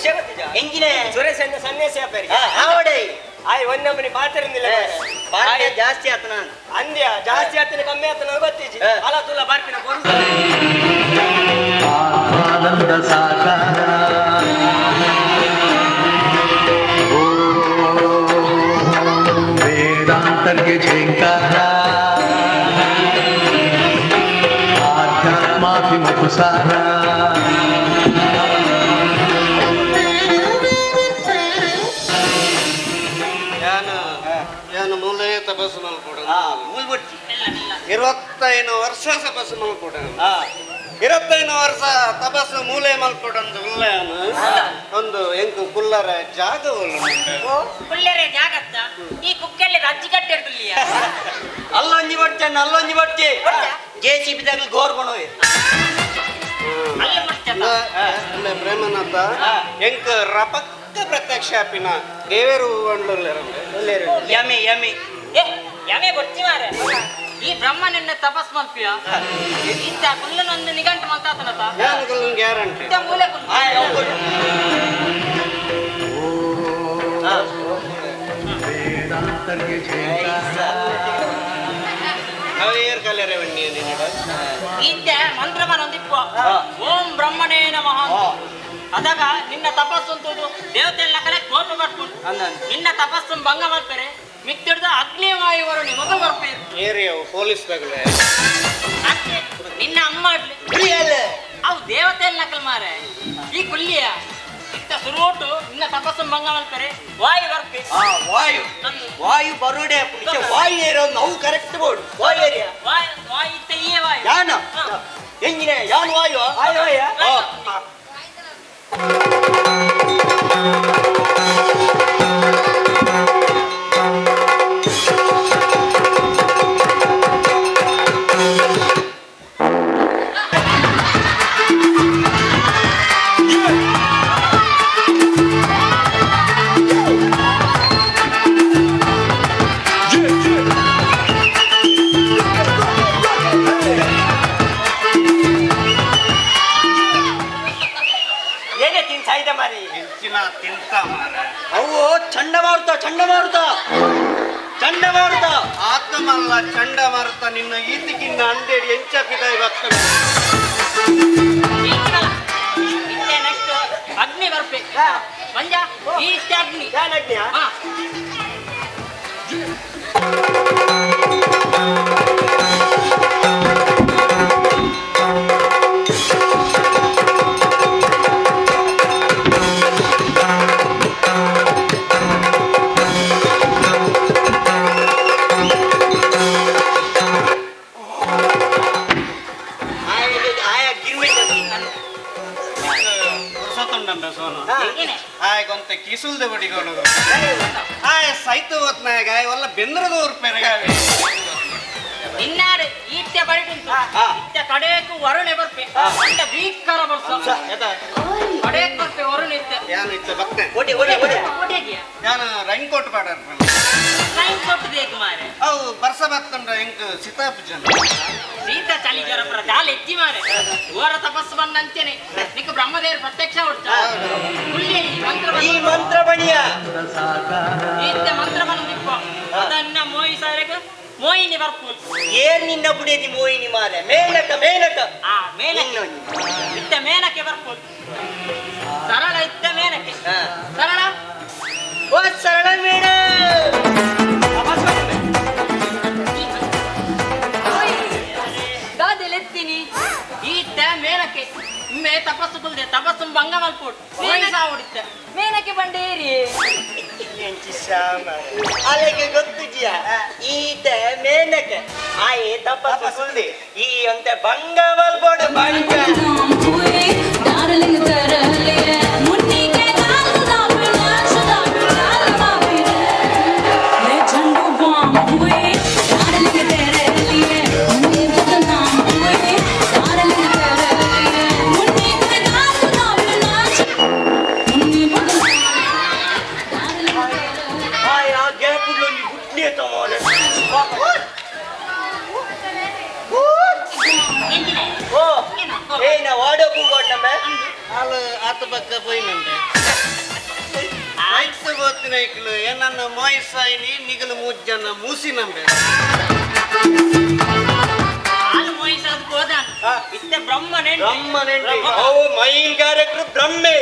ವಿಷಯ ಗೊತ್ತಿದ್ದ ಹೆಂಗಿನ ಸುರೇಶ್ ಅಣ್ಣ ಸನ್ಯಾಸಿ ಅಪ್ಪರಿ ಆವಡೆ ಆಯ್ ಒಂದೊಮ್ಮನೆ ಪಾತಿರಂದಿಲ್ಲ ಬಾಳೆ ಜಾಸ್ತಿ ಆತನ ಅಂದ್ಯ ಜಾಸ್ತಿ ಆತನ ಕಮ್ಮಿ ಆತನ ಗೊತ್ತಿಜ್ಜಿ ಅಲ್ಲ ತುಲ ಬರ್ಪಿನ ಆನಂದ ಸಾಗರ ವೇದಾಂತರ್ಗೆ ಝೇಂಕಾರ ಆಧ್ಯಾತ್ಮಾಭಿಮುಖಸಾರ ಮೂಲೆ ತಪಸ್ಸು ಮಲ್ಕೊಡ 25 ವರ್ಷ ತಪಸ್ಸು ಮಲ್ಕೊಡ 25 ವರ್ಷ ತಪಸ್ಸು ಮೂಲೆ ಮಲ್ಕೊಡಂದು ಒಂದು ಎಂಕು ಕುಲ್ಲರ ಜಾಗ ಕುಲ್ಲರೆ ಜಾಗತ್ತ ಈ ಕುಕ್ಕೆಲ್ಲಿ ರಜ್ಜಿ ಕಟ್ಟಿರ್ಲಿಲ್ಲ ಅಲ್ಲೊಂಜಿ ಬಟ್ಟೆ ಅಲ್ಲೊಂಜಿ ಬಟ್ಟೆ JCB ದಾಗ ಗೋರ್ಗೊಣೋಯ್ ಅಲ್ಲ ಪ್ರೇಮನಾಥ ಎಂಕ ರಪಕ್ಕ ಪ್ರತ್ಯಕ್ಷ ಆಪಿನ ದೇವೇರು ಯಮೆ ಯಮೆ ಯಮೆ ಗೊತ್ತಿ ಮಾರೆ ಈ ಬ್ರಹ್ಮನನ್ನ ತಪಸ್ ಮಲ್ಪಿಯ ಇಂತ ಕುಲ್ಲನೊಂದು ನಿಘಂಟು ಮಾತಾತನತ ಗ್ಯಾರಂಟಿ ಮೂಲೆ ವೇದಾಂತರ್ಗೆ ಝೇಂಕಾರ ಇಂತ ಮಂತ್ರಮನೊಂದಿಪ್ಪ ಓಂ ಬ್ರಹ್ಮಣೇ ನಮಃ ಅದಾಗ ನಿನ್ನ ತಪಸ್ಸು ಅಂತದ್ದು ದೇವತೆಲ್ಲ ಕಡೆ ಕೋಪ ಬರ್ಕೊಂಡು ನಿನ್ನ ತಪಸ್ಸು ಭಂಗ ಮಾಡ್ತಾರೆ ಮಿಕ್ಕಿಡ್ದ ಅಗ್ನಿವಾಯುವರು ನಿಮಗ ಬರ್ಪೇರು ಏರಿಯಾವು ಪೊಲೀಸ್ ತಗಲೆ ನಿನ್ನ ಅಮ್ಮ ಅವು ದೇವತೆ ನಕಲ್ ಮಾರೆ ಈ ಕುಲ್ಲಿಯ ಇತ್ತ ಸುರೋಟು ನಿನ್ನ ತಪಸ್ಸು ಭಂಗ ಮಾಡ್ತಾರೆ ವಾಯು ಬರ್ಪೆ ವಾಯು ವಾಯು ಬರೋಡೆ ವಾಯು ಏರೋ ನಾವು ಕರೆಕ್ಟ್ ಬೋರ್ಡು ವಾಯು ಏರಿಯಾ ವಾಯು ಇತ್ತ ಈ ವಾಯು ಯಾನ ಹೆಂಗಿನ ಯಾನ್ ವಾಯು ಅವು ಚಂಡಮಾರುತ ಚಂಡಮಾರುತ ಚಂಡಮಾರುತ ಆತ್ಮಲ್ಲ ಚಂಡಮಾರುತ ನಿನ್ನ ಈತಿಗಿನ್ನ ಅಂದೇಡಿ ಎಂಚಾಪಿದ ಇವತ್ತು ನೆಕ್ಸ್ಟ್ ಅಗ್ನಿ ಬರ್ಪೆ ಮಂಜ ಈ ಅಗ್ನಿ ಅಗ್ನಿಯ ಗೊಂತೆ ಕಿಸುಲ್ದೆ ಬಡಿಗೋಣ ಸೈತು ಹೊತ್ನಾಗ ಒಲ್ಲ ಬೆಂದ್ರದ ಊರ್ಪೇನಗಾವೆ ಇನ್ನಾರೆ ಈತ್ಯ ಬಡಿಟುಂಟು ಇತ್ಯ ಕಡೆಕು ವರುಣೆ ಬರ್ಪೆ ಅಂಡ ಭೀಕರ ಬರ್ಸ ಕಡೆಕ್ ಬರ್ಪೆ ವರುಣ ಇತ್ತೆ ಯಾನು ಇತ್ತೆ ಬಕ್ತೆ ಓಡಿ ಓಡಿ ಓಡಿ ಓಡಿಗೆ ಯಾನು ರೈನ್ಕೋಟ್ ಪಾಡಾರ ರೈನ್ಕೋಟ್ ಬೇಕು ಮಾರೆ ಅವು ಬರ್ಸ ಬತ್ತಂಡ ಎಂಕ್ ಸೀತಾಪೂಜನ ಸೀತಾ ಚಳಿಗರ ಪರ ಜಾಲ ಎತ್ತಿ ಮಾರೆ ಓರ ತಪಸ್ಸು ಬಂದಂತೇನೆ ನಿಕ್ಕ ಬ್ರಹ್ಮದೇವರು ಪ್ರತ್ಯಕ್ಷ ಹೊಡ್ತಾ ಹುಲ್ಲಿ ಈ ಮಂತ್ರ ಬಣಿಯ ಈತ್ಯ ಮಂತ್ರ ಬಂದಿಪ್ಪ ಅದನ್ನ ಮೋಯಿ ಸಾರೆಗ ಮೋಹಿನಿ ಬರ್ಪೂಲ್ ಏನ್ ನಿನ್ನ ಬುಡಿದಿ ಮೋಹಿನಿ ಮಾರೆ ಮೇನಕ ಮೇನಕ ಮೇನಕ ಇತ್ತ ಮೇನಕ್ಕೆ ಬರ್ಪೂಲ್ ಸರಳ ಇತ್ತ ಮೇನಕ್ಕೆ ಸರಳ ಓ ಸರಳ ಮೇಣ ಗಾದೆಲೆತ್ತೀನಿ ಈತ ಮೇನಕ್ಕೆ ಮೇ ತಪಸ್ಸು ಕುಲ್ದೆ ತಪಸ್ಸು ಭಂಗ ಮಲ್ಪೋಟ್ ಹೊಡಿತ್ತೆ ಮೇನಕ್ಕೆ ಬಂಡೇರಿ ಅಲ್ಲಿಗೆ ಗೊತ್ತಿದ್ಯ ಈತ ಮೇನಕ ಆಯೇ ತಪಸ್ಸು ಕುಲ್ದೆ ಈ ಅಂತ ಭಂಗ ಮಲ್ಪೋಡು ಭಂಗ ಆತ ಪಕ್ಕ ಪೋಯಿನಂತೆ ಮಾತಿನ ಇಕ್ಲು ಏನನ್ನು ಮೋಯಿಸಾಯಿನಿ ನಿಗಲು ಮುಜ್ಜನ ಮೂಸಿ ನಂಬೆ ಹಾಲು ಮೋಯಿಸೋದು ಗೋದಾನ್ ಇತ್ತೆ ಬ್ರಹ್ಮನೆಂಟು ಅವು ಮೈನ್ ಕ್ಯಾರೆಕ್ಟರ್ ಬ್ರಹ್ಮೆ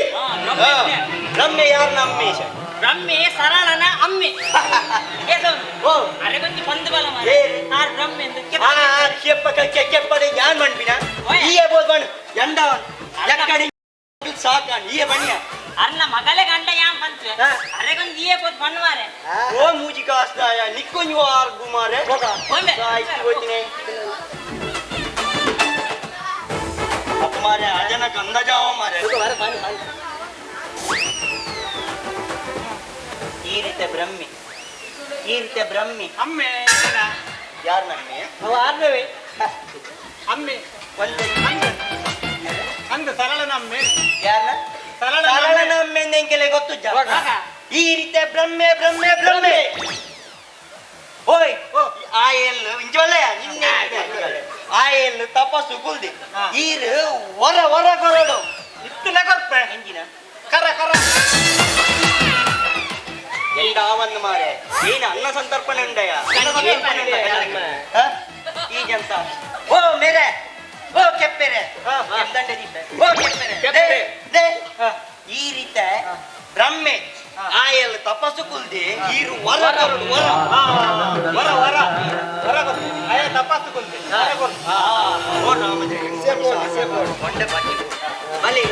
ಬ್ರಹ್ಮೆ ಯಾರು ನಮ್ಮೇಶ ಬ್ರಹ್ಮೆ ಸರಳನ ಅಮ್ಮೆ ಅರೆಗೊಂದು ಬಂದು ಬಲ ಆರ್ ಬ್ರಹ್ಮೆ ಎಂದು ಕೆಪ್ಪಡೆ ಯಾನ್ ಮಾಡ್ಬಿನ ಈಯೆ ಬೋದ್ಬಣ್ಣ ಎಂಡವನ್ ಎಕ್ಕಡಿ ಸಾಕಾನ್ ಈಯೆ ಬಣ್ಣ ಅರ್ನ ಮಗಲೇ ಗಂಡ ಯಾನ್ ಬಂತ್ರೆ ಅರೆಗೊಂದು ಈಯೆ ಬೋದ್ ಬಣ್ಣವಾರೆ ಓ ಮೂಜಿ ಕಾಸ್ತಾಯ ನಿಕ್ಕೊಂಜು ಆರ್ ಗುಮಾರೆ ಹೋಗ್ತೀನಿ ಅಪ್ಪ ಮಾರೆ ಅಜನ ಕಂದ ಜಾವ ಮಾರೆ ಈ ರೀತಿ ಬ್ರಹ್ಮಿ ಅಮ್ಮೆ ಯಾರು ನಮ್ಮೆ ಅವ ಆರ್ನವೇ ಅಮ್ಮೆ ಒಂದು ಅಂದ ಸರಳ ನಮ್ಮೆ ಯಾರನ್ನ ಸರಳ ನಮ್ಮೆ ಎಂಕೆಲೆ ಗೊತ್ತು ಈ ರೀತಿ ಬ್ರಹ್ಮೆ ಓಯ್ ಆಯಲ್ ಇಂಜೊಳ್ಳೆಯ ನಿನ್ನೆ ಆಯಲ್ ತಪಸ್ಸು ಕುಲ್ದಿ ಈರು ಹೊರ ಕೊರಡು ಇತ್ತನ ಕೊರ್ಪೆ ಎಂಜಿನ ಕರ ಎಂಡಾವನ್ನ ಮಾರೆ ಏನು ಅನ್ನ ಸಂತರ್ಪಣೆ ಉಂಡಯ ಈಗಂತ ಓ ಮೇರೆ ಓ ಕೆಪ್ಪೆರೆ ದಂಡೆ ದೀಪೆ ಓ ಕೆಪ್ಪೆರೆ ಈ ರೀತಿ ಬ್ರಹ್ಮೆ ಆಯಲ್ ತಪಸ್ಸು ಕುಲ್ದಿ ಈರು ಹೊರ ಆಯ ತಪಸ್ಸು ಕುಲ್ದಿ ಓ ರಾಮಜಿ ಒಂಡೆ ಬನ್ನಿ ಅಲ್ಲಿ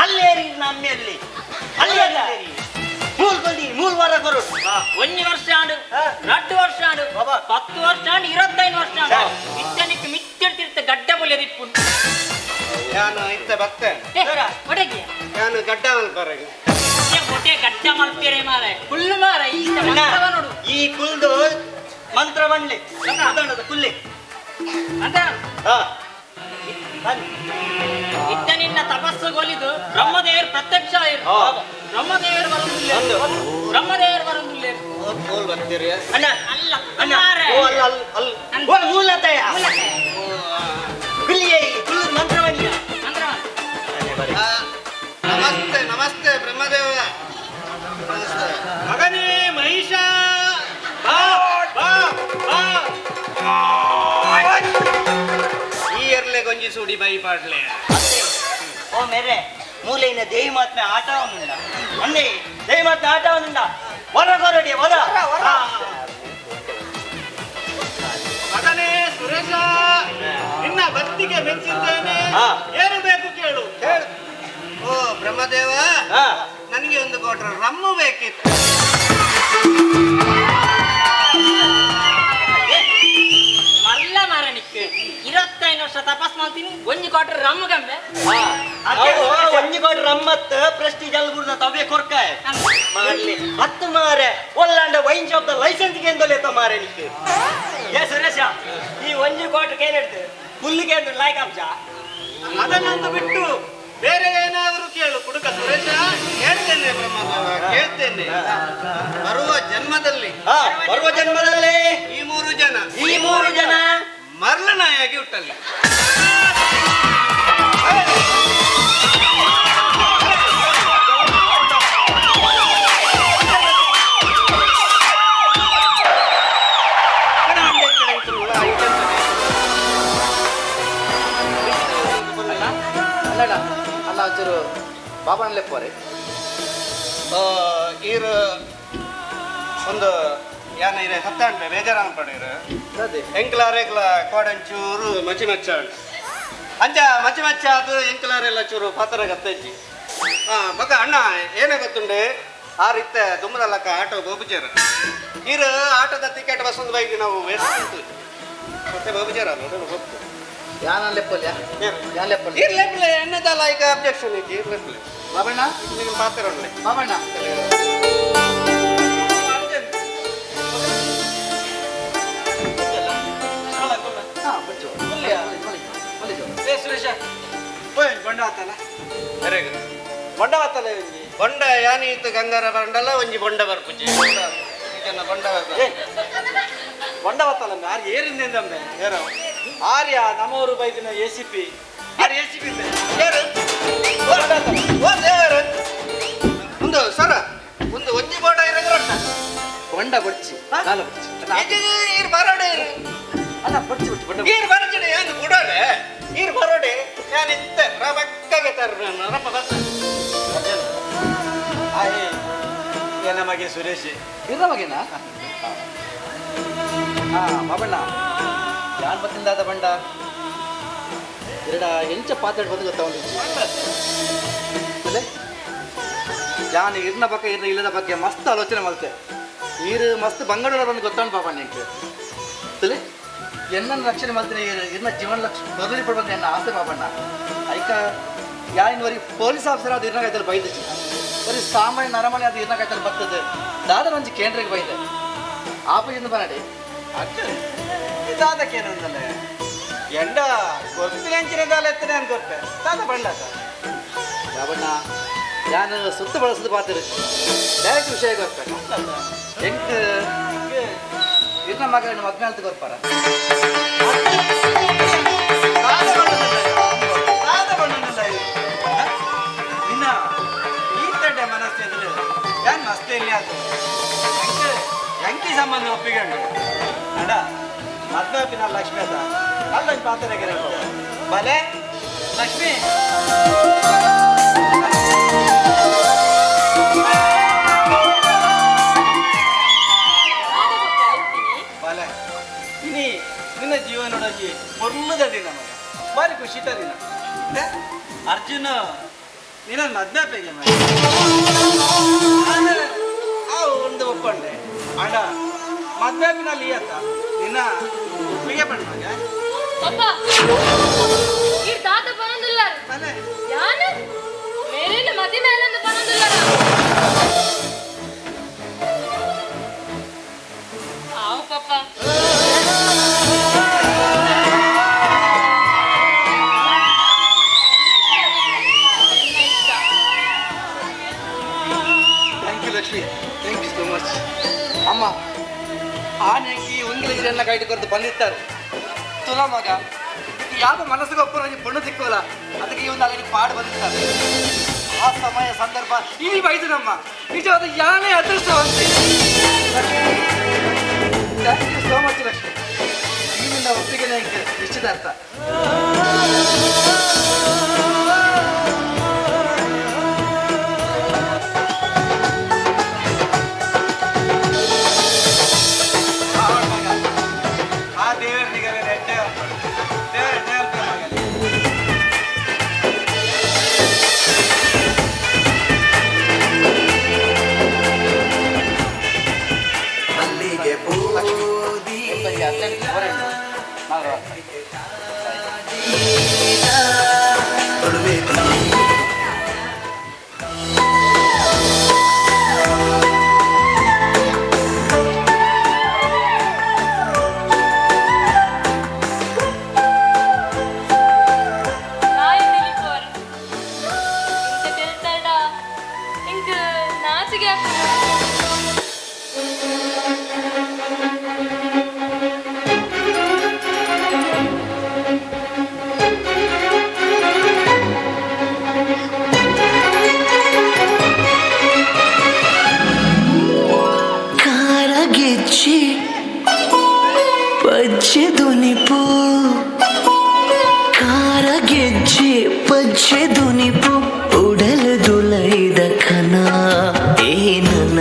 ಅಲ್ಲೇರಿ ನಮ್ಮೆಲ್ಲಿ ಮೂಲ್ ವಾರ ಕೊರು ಒಂದು ವರ್ಷ ಆಡು 2 ವರ್ಷ ಆಡು 10 ವರ್ಷ ಆಡು 25 ವರ್ಷ ಆಡು ಇತ್ತನಿಕ್ಕೆ ಮಿತ್ತಿರ್ತಿರ್ತ ಗಡ್ಡ ಬೊಲೆ ದಿಪ್ಪುಂಟು ನಾನು ಇತ್ತ ಬತ್ತೆ ಒಡೆಗೆ ನಾನು ಗಡ್ಡ ಮಲ್ಪರೆಗೆ ಹೊಟ್ಟೆ ಗಡ್ಡ ಮಲ್ಪೇರೆ ಮಾರೆ ಕುಲ್ಲು ಮಾರ ಈ ಮಂತ್ರವ ನೋಡು ಈ ಕುಲ್ದು ಮಂತ್ರ ಬಂಡ್ಲಿ ಕುಲ್ಲಿ ಅಂತ ಇತ್ತ ನಿನ್ನ ತಪಸ್ಸುಗೊಲಿದು ಬ್ರಹ್ಮದೇವರು ಪ್ರತ್ಯಕ್ಷ ಆಯಿರು ಬ್ರಹ್ಮದೇವರು ಬರುವುದಿಲ್ಲ ಬರ್ತೀರಿ ಅಣ್ಣ ಅಲ್ಲ ಅಣ್ಣ ಮಾರೆ ಓ ಅಲ್ಲ ಮೂಲತಯ ಕುಲ್ಲಿಯೇ ಕುಲ್ ಮಂತ್ರ ಬಂಡ್ಲಿ ಮಂತ್ರವ ನಮಸ್ತೆ ಬ್ರಹ್ಮದೇವ ಮಗನೇ ಮಹಿಷ ಈ ಎರ್ಲೆ ಗೊಂಜಿ ಸುಡಿ ಬೈ ಪಾಡ್ಲೆ ಓ ಮೇರೆ ಮೂಲೆಯಿನ ದೇವಿ ಮಾತ್ಮೆ ಆಟವನ್ನುಂಡ ಅಂದೆ ದೇವಿ ಮಾತ್ಮೆ ಆಟವನ್ನುಂಡ ಹೊರಗೊರಡಿ ಮಗನೇ ಸುರೇಶ ನಿನ್ನ ಭಕ್ತಿಗೆ ಮೆಚ್ಚಿದ್ದೇನೆ ಏನು ಬೇಕು ಕೇಳು ಓ ಬ್ರಹ್ಮದೇವ ನನಗೆ ಒಂದು ಕೊಟ್ರೆ ರಮ್ಮು ಬೇಕಿತ್ತು ಮಲ್ಲ ಮಾರನಿಕ್ಕೆ 25 ವರ್ಷ ತಪಸ್ ಮಾಡ್ತೀನಿ ಒಂಜಿ ಕೊಟ್ರೆ ರಮ್ಮಗಂಬೆ ಒಂಜಿ ಕೋಟಿ ರಮ್ಮತ್ ಪ್ರೆಸ್ಟೀಜ್ ಅಲ್ಗುರ್ದ ತವೆ ಕೊರ್ಕಾಯ ಮಾಡ್ಲಿ 10 ಮಾರೆ ಒಲ್ಲಾಂಡ ವೈನ್ ಶಾಪ್ ದ ಲೈಸೆನ್ಸ್ ಗೆ ಎಂದಲೇತ ಮಾರೆ ನಿಕ್ಕೆ ಏ ಸುರೇಶ ಈ ಒಂಜಿ ಕೋಟಕ್ಕೆ ಏನ್ ಹೇಳ್ತೆ ಹುಲ್ಲಿಗೆ ಅಂತ ಲಾಯ್ಕ್ ಅಂಶ ಅದನ್ನೊಂದು ಬಿಟ್ಟು ಬೇರೆ ಏನಾದರೂ ಕೇಳು ಕುಡುಕ ಸುರೇಶ ಹೇಳ್ತೇನೆ ಬ್ರಹ್ಮದೇವ ಕೇಳ್ತೇನೆ ಬರುವ ಜನ್ಮದಲ್ಲಿ ಈ ಮೂರು ಜನ ಮರಳನಾಯಾಗಿ ಹುಟ್ಟಲ್ಲಿ ಅಲ್ಲ ಒಂಚೂರು ಬಾಬಾಣಲೆ ಪೋರೆ ಈರು ಒಂದು ಯಾನ ಇದೆ ಹತ್ತಾಂಡ್ರೆ ಬೇಜಾರಾನ್ ಪಡೀರು ಎಂಕ್ಲಾರೆಗ್ಲ ಕೋಡಂಚೂರು ಮಚ್ಚ ಅಂಚ ಮಚ್ಚ ಅದು ಎಂಕ್ಲಾರೆಲ್ಲ ಚೂರು ಪಾತ್ರ ಗತ್ತಜ್ಜಿ ಮಗ ಅಣ್ಣ ಏನೇ ಗೊತ್ತುಂಡೆ ಆ ರೀತಿ ದುಮ್ಮದಲ್ಲಕ್ಕ ಆಟೋ ಬೋಬುಜಾರ ಈರು ಆಟೋದ ಟಿಕೆಟ್ ಬಸ್ಸೊಂದು ಬೈಕ್ ನಾವು ವೇಸ್ಟ್ ಮತ್ತೆ ಬೋಬುಜಾರ ಗೊತ್ತು ಯಾನಲ್ಲೆಪ್ಪಲ್ಯ ಯಾನ್ಲೆಪ್ಪಲ್ಯ ಇರ್ಲೆಪ್ಲೆ ಎಣ್ಣೆದಲ್ಲ ಈಗ ಅಬ್ಜೆಕ್ಷನ್ ಐತಿ ಇರ್ಲೆಪ್ಲೆ ಬಾಬಣ್ಣ ನಿನ್ನ ಪಾತ್ರ ಉಂಡೆ ಬಾಬಣ್ಣ ಸುರೇಶ ಬೊಂಡ ಆತಲ್ಲ ಬೊಂಡ ಆತಲ್ಲ ಬೊಂಡ ಯಾನಿ ಇತ್ತು ಗಂಗಾರ ಬಂಡಲ್ಲ ಒಂಜಿ ಬೊಂಡ ಬರ್ಪುಜಿ ಬೊಂಡ ಕೊಂಡ ಬತ್ತಲ್ಲ ಯಾರು ಏರಿಂದಿಂದಮ್ಮೆ ಯಾರು ಆರ್ಯ ನಮ್ಮವರು ಬೈದಿನ ACP ಯಾರು ACP ಒಂದು ಸರ ಒಂದು ಒಂಜಿ ಬೋಟ ಇರೋದ್ರ ಕೊಂಡ ಬಡ್ಚಿ ಕಾಲ ಬಡ್ಚಿ ಈರ್ ಬರೋಡೆ ಅಲ್ಲ ಬಡ್ಚಿ ಬಿಟ್ಟು ಕೊಂಡ ಈರ್ ಬರಚಡೆ ಏನು ಗುಡೋಡೆ ಈರ್ ಬರೋಡೆ ನಾನು ಇತ್ತೆ ರಬಕ್ಕಗೆ ತರ್ರ ರಪ್ಪ ಬಸ್ ಆಯ್ ಏನ ಮಗೆ ಸುರೇಶ್ ಇರ ಮಗೇನಾ ಹಾ ಬಾಬಣ್ಣ ಯಾನ್ ಬತ್ತಿಂದಾದ ಬಂಡ ಎರಡ ಎಂಚ ಪಾತಾಡ್ ಬಂದು ಗೊತ್ತಾವಲಿ ಯಾನ್ ಇರ್ನ ಬಗ್ಗೆ ಇರ್ನ ಇಲ್ಲದ ಬಗ್ಗೆ ಮಸ್ತ್ ಆಲೋಚನೆ ಮಾಡ್ತೆ ನೀರು ಮಸ್ತ್ ಬಂಗಾಳ ಬಂದು ಗೊತ್ತಾಣ ಬಾಬಣ್ಣ ನಿಂಗೆ ತಲೆ ಎನ್ನ ರಕ್ಷಣೆ ಮಾಡ್ತೀನಿ ಇರ್ನ ಜೀವನ ಲಕ್ಷ ಬದಲಿ ಪಡ್ಬಂದು ಎನ್ನ ಆಸೆ ಬಾಬಣ್ಣ ಐಕ ಯಾರಿನವರಿಗೆ ಪೊಲೀಸ್ ಆಫೀಸರ್ ಅದು ಇರ್ನ ಕಾಯ್ತಲ್ಲಿ ಬೈದಿச்சு ಬರೀ ಸಾಮಾನ್ಯ ನರಮನೆ ಅದು ಇರ್ನ ಕಾಯ್ತಲ್ಲಿ ಬರ್ತದೆ ದಾದ ನಂಜಿ ಕೇಂದ್ರಕ್ಕೆ ಬೈದೆ ಆಪದಿಂದ ಬರಡಿ ದಾದಕ್ಕೇನಂದಲ್ಲ ಎಂಡ ಗೊತ್ತಿನಂಚಿನದಾಲ ಎತ್ತನೆ ಅಂತ ಗೊತ್ತೆ ದಾದ ಬಂಡಾತ ಬಾಬಣ್ಣ ನಾನು ಸುತ್ತ ಬಳಸದು ಪಾತಿರು ಡೈರೆಕ್ಟ್ ವಿಷಯ ಗೊತ್ತ ಹೆಂಗ್ ಇರ್ನ ಮಗನ ಮದ್ಮೆ ಅಂತ ಗೊತ್ತಾರ ನಿನ್ನ ಈ ತಡ್ಡೆ ಮನಸ್ಸು ಎದುರು ಏನ್ ಮಸ್ತ್ ಇಲ್ಲಿ ಅದು ಎಂಕಿ ಸಂಬಂಧ ಒಪ್ಪಿಕೊಂಡು ಅಡ ಮದ್ವೆಪಿನ ಲಕ್ಷ್ಮಿ ಅದ ಅಲ್ಲ ಪಾತ್ರೆಗೆ ಬಲೆ ಲಕ್ಷ್ಮಿ ಬಲೆ ಇನಿ ನಿನ್ನ ಜೀವನೊಳಗೆ ಪೊರ್ಲದ ದಿನ ಮಗ ಬಾರಿ ಖುಷಿತ ದಿನ ಅರ್ಜುನ ನಿನ್ನ ಮದ್ವೆಪಿಗೆ ಒಂದು ಒಪ್ಕೊಂಡೆ ಅಡ ಮದ್ವೆಪಿನಲ್ಲಿ ಅತ್ತ ನಿನ್ನ ಒಪ್ಪಿಗೆ ಪಡ್ಮಾಗ पापा ये दादा बनंदुल्लार ಬಲೆ यान मेरे ने मदी मेलंद बनंदुल्लार आओ पापा thank you Lakshmi thank you so much ಅಮ್ಮ ಆನೆಂಗಿ ಒಂಗಿಲಿಗೆಲ್ಲ ಕೈಟ್ ಕೊರ್ದು ಬಂದಿರ್ತಾರೆ ತುಲ ಮಗ ಯಾವ ಮನಸ್ಸಿಗೆ ಒಪ್ಪು ನನಗೆ ಪುಣ್ಯ ಸಿಕ್ಕೋಲ್ಲ ಅದಕ್ಕೆ ಈ ಒಂದು ಅಲ್ಲಿಗೆ ಪಾಡು ಬಂದಿರ್ತಾರೆ ಆ ಸಮಯ ಸಂದರ್ಭ ಇಲ್ಲಿ ಬೈದು ನಮ್ಮ ನಿಜವಾದ ಯಾನೇ ಅದೃಷ್ಟವಂತೆ thank you so much Lakshmi ಈಗಿನ ಒಪ್ಪಿಗೆ ನನಗೆ ನಿಶ್ಚಿತಾರ್ಥ ಆ ದೇವರಿಗೆ ನೆಟ್ಟೆ ಮಲ್ಲಿಗೆ ಬೂದಿ ತೊಡುವೆ नाय दिली पर इनके दिल तड़ा इनक नाच गया ಕಾರಗೆಜ್ಜೆ ಪಜ್ಜೆ ದುನಿಪು ಕಾರಗೆಜ್ಜೆ ಪಜ್ಜೆ ದುನಿಪು ಉಡಲು ದುಲೈದ ಕನ ಏನನ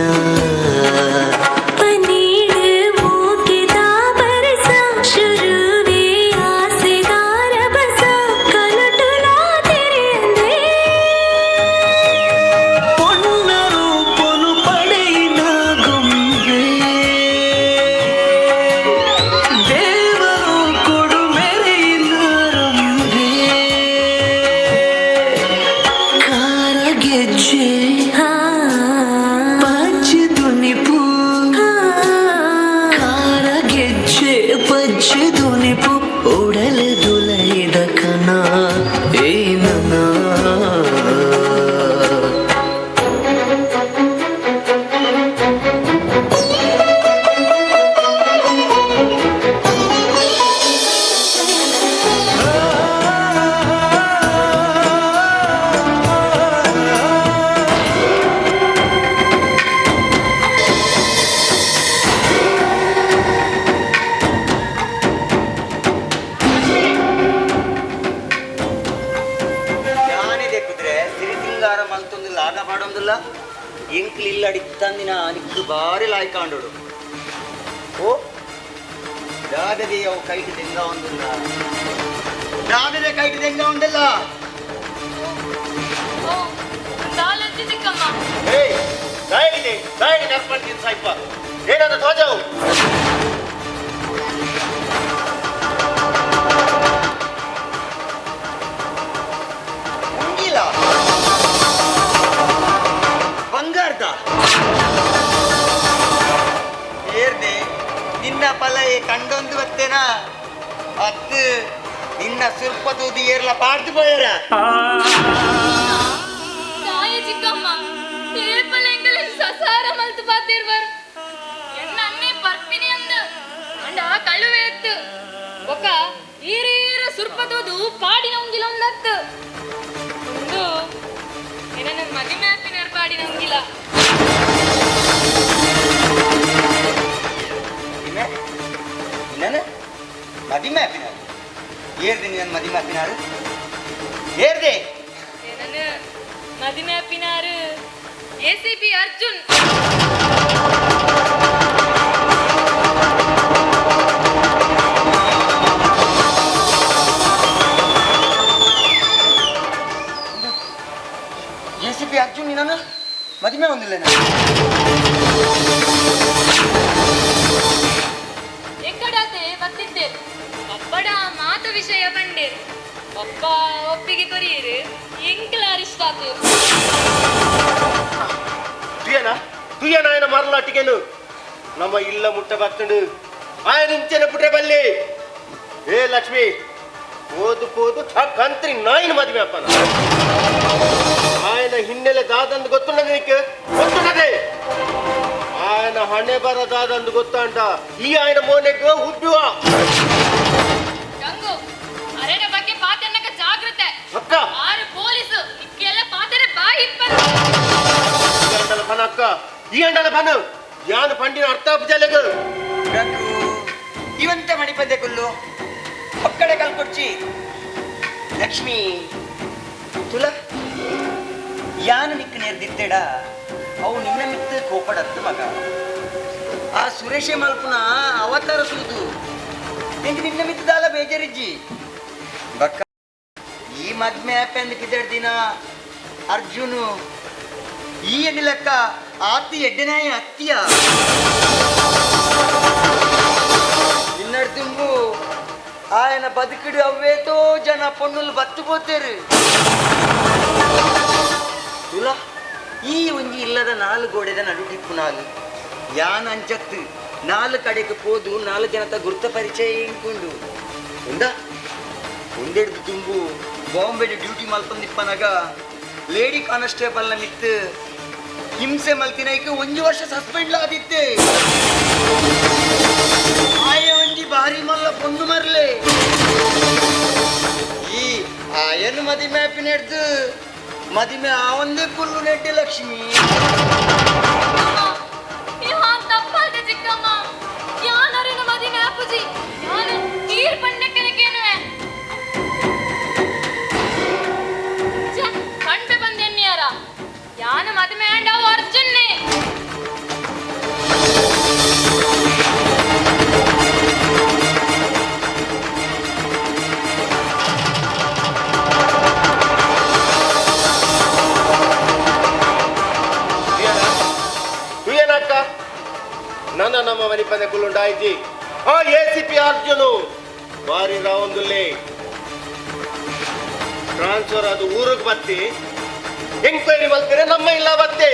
ತುಲ ಎಂಕ್ಲಿ ಇಲ್ಲಡಿ ತಂದಿನ ನಿಕ್ಕು ಬಾರಿ ಲಾಯ್ಕಾಂಡೋಡು ಓ ದಾದದೆ ಅವು ಕೈಟ್ ದೆಂಗ ಒಂದಿಲ್ಲ ದಾದದೆ ಕೈಟ್ ದೆಂಗ ಉಂಡಲ್ಲ ಓ ದಾಲಜ್ಜಿ ಚಿಕ್ಕಮ್ಮ ಏಯ್ ದಾಯಿದೆ ನರ್ಪಂತಿನ ಸಾಯ್ಪ ಏನಾದ್ರು ತೋಜವು ಮುಂಗಿಲ್ಲ ಬಂಗಾರದ ಏರ್ದೆ ನಿನ್ನ ಪಲ ಕಂಡೊಂದು ಬತ್ತೇನಾ ಅತ್ತು ನಿನ್ನ ಸ್ವಲ್ಪ ತೂದಿ ಏರ್ಲ ಪಾಡ್ದು போயற ತಾಯಿ ಚಿಕ್ಕಮ್ಮ ಏಪಲೆಂಗಲ ಸಸಾರ ಮಲ್ತು ಬಾತಿರ್ವರ್ ಎನ್ನ ಅನ್ನೆ ಪರ್ಪಿನಿ ಅಂದ ಅಂಡ ಕಳುವೆ ಎತ್ತು ಒಕ್ಕ ಈರೀರ ಸುರ್ಪದೋದು ಪಾಡಿನ ಉಂಗಿಲ ಒಂದತ್ತು ಒಂದು ನನ್ನ ಮದಿಮೆ ಆಪಿನರ್ ಪಾಡಿನ ಉಂಗಿಲ ಮದಿಮೆ ಆಪಿನಾರು ಏರ್ದೆ ನನ್ನ ಮದಿಮೆ ಆಪಿನಾರು ಏರ್ದೆ ನನ್ನ ಮದಿಮೆ ಆಪಿನಾರು ಎಸಿಪಿ ಅರ್ಜುನ್ ಎಸಿಪಿ ಅರ್ಜುನ್ ನಾನು ಮದಿಮೆ ಒಂದಿಲ್ಲ ಎಕ್ಕಡಾತೆ ಬತ್ತಿದ್ದೆ ಅಪ್ಪಡ ಮಾತ ವಿಷಯ ಬಂಡೆ ಅಪ್ಪ ಒಪ್ಪಿಗೆ ಕೊರಿಯರು ಎಂಕ್ಲಾರಿಷ್ಟಾತೆ ತುಯ್ಯನ ఆయన ಮರಲಾಟಿಗೆನು ನಮ್ಮ ಇಲ್ಲ ಮುಟ್ಟ ಬತ್ತಂಡು ఆయన ಇಂಚೆನ ಪುಟ್ರೆ ಬಲ್ಲಿ ಏ ಲಕ್ಷ್ಮಿ ಓದು ಕಂತ್ರಿ ನಾಯಿನ ಮದುವೆ ಅಪ್ಪನ ఆయన ಹಿನ್ನೆಲೆ ದಾದಂದು ಗೊತ್ತುಂಡದೆ ನಿಕ್ಕೆ ಗೊತ್ತುಂಡದೆ ఆయన ಹಣೆ ಬರ ದಾದಂದು ಗೊತ್ತಾಂಟ ಈ ఆయన ಮೋನೆಗೆ ಉಬ್ಬಿವ ಗಂಗು ಅರೆನ ಬಗ್ಗೆ ಪಾತೆನ್ನಕ ಜಾಗೃತೆ ಅಕ್ಕ ಆರು ಪೊಲೀಸು ಇಕ್ಕೆಲ್ಲ ಪಾತೆರೆ ಬಾಯಿ ಇಪ್ಪರು ಈ ಅಂಡಲ ಬನ ಅಕ್ಕ ಈ ಅಂಡಲ ಬನ ಯಾನ ಪಂಡಿನ ಅರ್ಥ ಜಲೆಗ ಗಂಗು ಇವಂತ ಮಣಿಪದ್ದೆ ಕುಲ್ಲು ಒಕ್ಕಡೆ ಕಲ್ಕೊಡ್ಚಿ ಲಕ್ಷ್ಮಿ ತುಲ ಯಾನ ನಿಕ್ಕ ನೇರ್ದಿತ್ತೇಡ ಅವು ನಿನ್ನ ಮಿತ್ತ ಕೋಪಡತ್ತು ಮಗ ಆ ಸುರೇಶ ಮಲ್ಪುನ ಅವತಾರ ಸೂದು ಎಂಕ್ ನಿನ್ನ ಮಿತ್ತದಾಲ ಬೇಜಾರಿಜ್ಜಿ ಬಕ್ಕ ಈ ಮದ್ಮೆ ಆಪೆಂದ್ ಕಿದೆಡ್ ದಿನ ಅರ್ಜುನು ಈ ಎಣ್ಣೆ ಲೆಕ್ಕ ಆತಿ ಎಡ್ಡೆನಾಯ ಅತ್ತಿಯ ಇನ್ನಡ್ ತುಂಬು ఆయన బతుకుడు అవ్వేతో జన పన్నులు బతుకుపోతారు ತುಲ ಈ ಒಂಜಿ ಇಲ್ಲದ ನಾಲ್ಕು ಗೋಡೆದ ನಡುಟಿಪ್ಪುನಾಲು ಯಾನ್ ಅಂಚತ್ತು ನಾಲ್ಕು ಕಡೆಗೆ ಹೋದು 4 ಜನತ ಗುರುತ ಪರಿಚಯ ಇಂಕೊಂಡು ಒಂದೆಡ್ದು ತುಂಬು ಬಾಂಬೆ ಡ್ಯೂಟಿ ಮಲ್ಪಂದಿಪ್ಪನಾಗ ಲೇಡಿ ಕಾನ್ಸ್ಟೇಬಲ್ನ ಮಿತ್ತು ಹಿಂಸೆ ಮಲ್ತಿನೈಕೆ 1 ವರ್ಷ ಸಸ್ಪೆಂಡ್ ಆದಿತ್ತೆ ಆಯ ಒಂಜಿ ಭಾರಿ ಮಲ್ಲ ಪೊಂದು ಮರ್ಲೆ ಈ ಆಯನ್ ಮದಿಮೆ ಆಪಿನೆಡ್ದು ಮದಿಮೆ ಆ ಒಂದೇ ಕುಲ್ಲು ನೆಡ್ಡೆ ಲಕ್ಷ್ಮಿ ತಪ್ಪಾದೆ ಚಿಕ್ಕಮ್ಮ ಯಾನರಿನ ಮದಿಮೆ ಆಪುಜಿ ಯಾನು ನೀರ್ ಪಂಡಕ್ಕನಕೇನುವೆ ಕಣ್ಬೆ ಬಂದೆನ್ನಿಯಾರ ಯಾನ ಮದಿಮೆ ಆಂಡವು ಅರ್ಜುನ್ನೇ ನನ್ನ ನಮ್ಮ ಮನೆ ಪಂದೆ ಕುಲ್ಲುಂಡಾಯ್ತಿ ಆ ಎಸಿಪಿ ಅರ್ಜುನು ಬಾರಿ ರಾವಂದುಲ್ಲೆ ಟ್ರಾನ್ಸ್ಫರ್ ಅದು ಊರಿಗೆ ಬತ್ತಿ ಎಂಕ್ವೈರಿ ಮಲ್ಕರೆ ನಮ್ಮ ಇಲ್ಲ ಬತ್ತೆ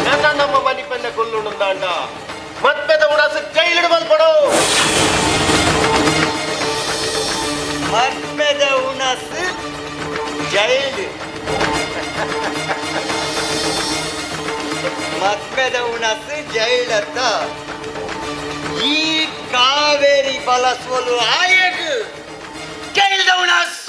ನನ್ನ ನಮ್ಮ ಮನೆ ಪಂದೆ ಕುಲ್ಲುಂಡಾಂಡ ಮತ್ಪೆದ ಉಡಾಸ ಜೈಲಿಡು ಮಲ್ಪಡು ಮತ್ಪೆದ ಉಣಸ್ ಜೈಲ್ ಮತ್ಮೆದ ಉಣಸ್ ಜೈಲತ್ತ ಈ ಕಾವೇರಿ ಬಲಸೋಲು ಆಯಗ್ ಜೈಲ್ದ ಉಣಸ್